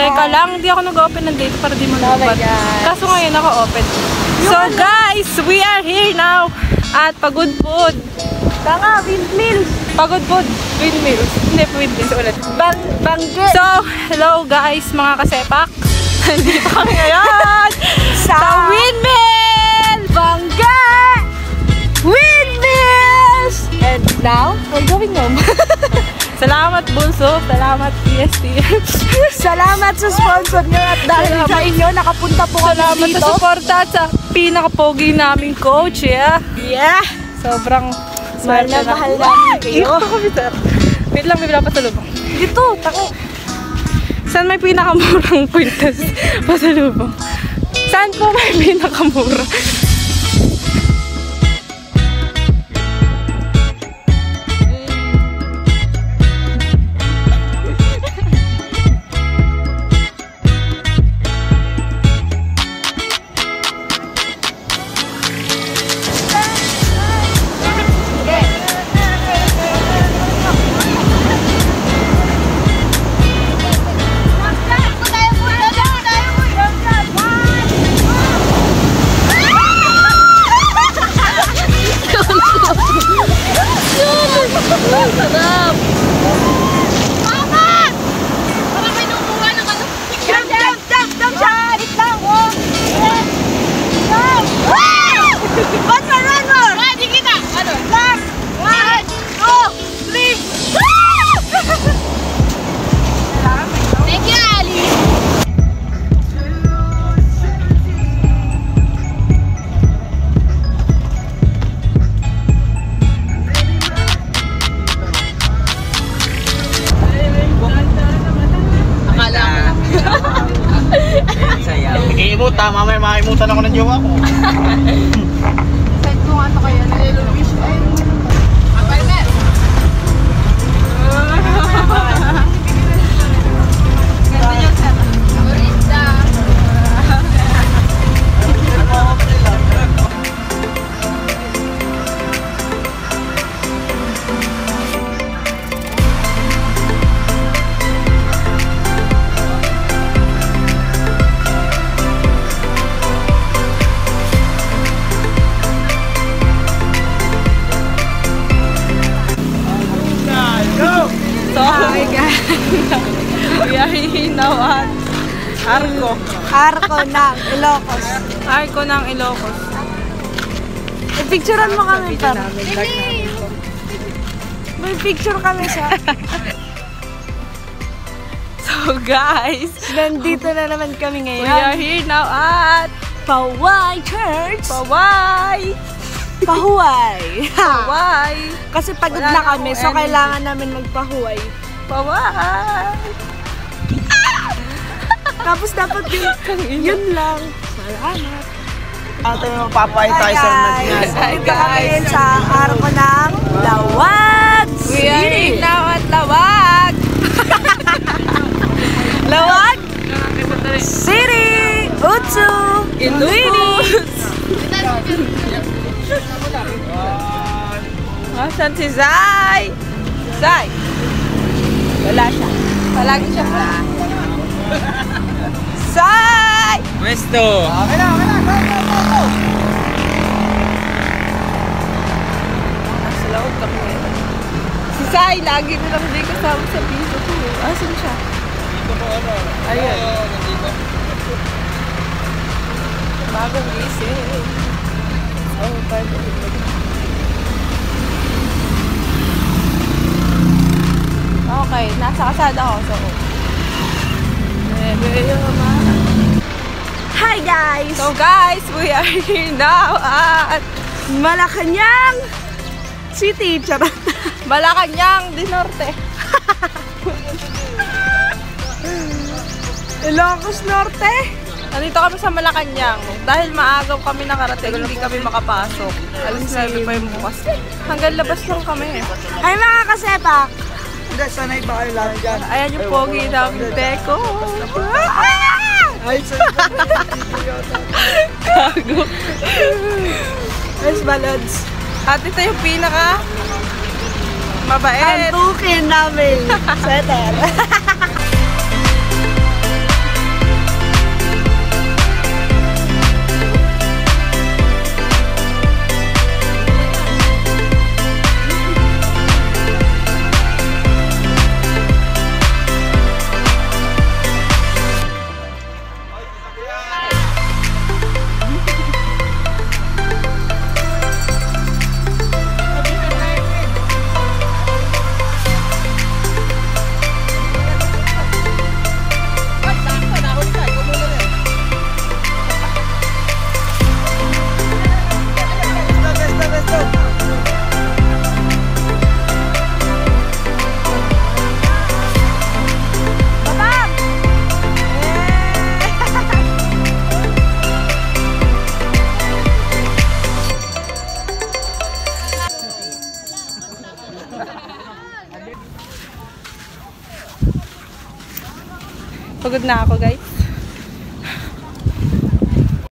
Teka lang, hindi ako nag-open ng date para di malubat. Kaso ngayon ako open. So guys, we are here now at Pagudpud. Tanga, windmills. Pagudpud, windmills. Hindi, windmills ulit. Bangge. So, hello guys, mga kasepak. Nandito kami ngayon sa windmill! Bangge! Windmills! And now, we're going home. Salamat Bunso, salamat PST. Salamat sa sponsor nyo at dahil sa inyo, nakapunta po kami Salamat dito. sa suporta at sa pinaka-pogi naming coach, yeah. Yeah! Sobrang Mahal na mahal namin kayo. Wait lang, may pinapasalubong. Dito, tako. Saan may pinakamurang kwintas pasalubong? Saan po may pinakamura? Sarap! Mama! Parang may numuha ng ano. Jump shot! Wait lang, oh! Jump! One more! Hindi kita! Ano? Last! 1, 2, 3! Thank you, Ali! Ikiimot, mamaya makimutan ako ng jowa ko. Send ko nga ito kayo. Nililuwish ko. Aparmer! Ganda niya, sir. Marita! So, hi guys. We are here now at Arco. Arco ng Ilocos. Arco ng Ilocos. Picturean mo kami pa. May picture kami sa... So guys, Nandito na naman kami we are ngayon. here now at Pahuay Church! Paway! Pahuay! Paway! Kasi pagod Wala na na kami, akong so energy. kailangan namin magpahuay. Paway! Tapos dapat yun lang. Salamat. Ate, magpapain tayo sa Guys, nagnas. dito kami ngayon sa Arco ng Lawag We are here City. now at Lawag! Lawag City! Utsu! Ilocos! Asan si Zay? Zay! Wala siya. Palagi siya pa. Zay! Pwesto! Nasa loob kami ngayon. Si Zay, lagi na lang hindi kasama sa piso ko. Asan siya? Ayun. Bagong gising. Oh, pardon. Okay, nasa kasada ako. So, Hi guys! so guys, we are here now at Malacanang City! Charot! Malacanang del Norte. Ilocos Norte! Nandito kami sa Malacanang. Dahil maagaw kami nakarating, hindi kami makapasok. Alas 9 pa yung bukas. Hanggang labas lang kami. Ay mga kasepak! Hindi, sanay ba kayo lang dyan? Ayan yung pogi ng Teko. Ay, sanay ba Gago. Yes, balods. At ito yung pinaka mabait. Antukin namin. Setter. Pagod na ako, guys.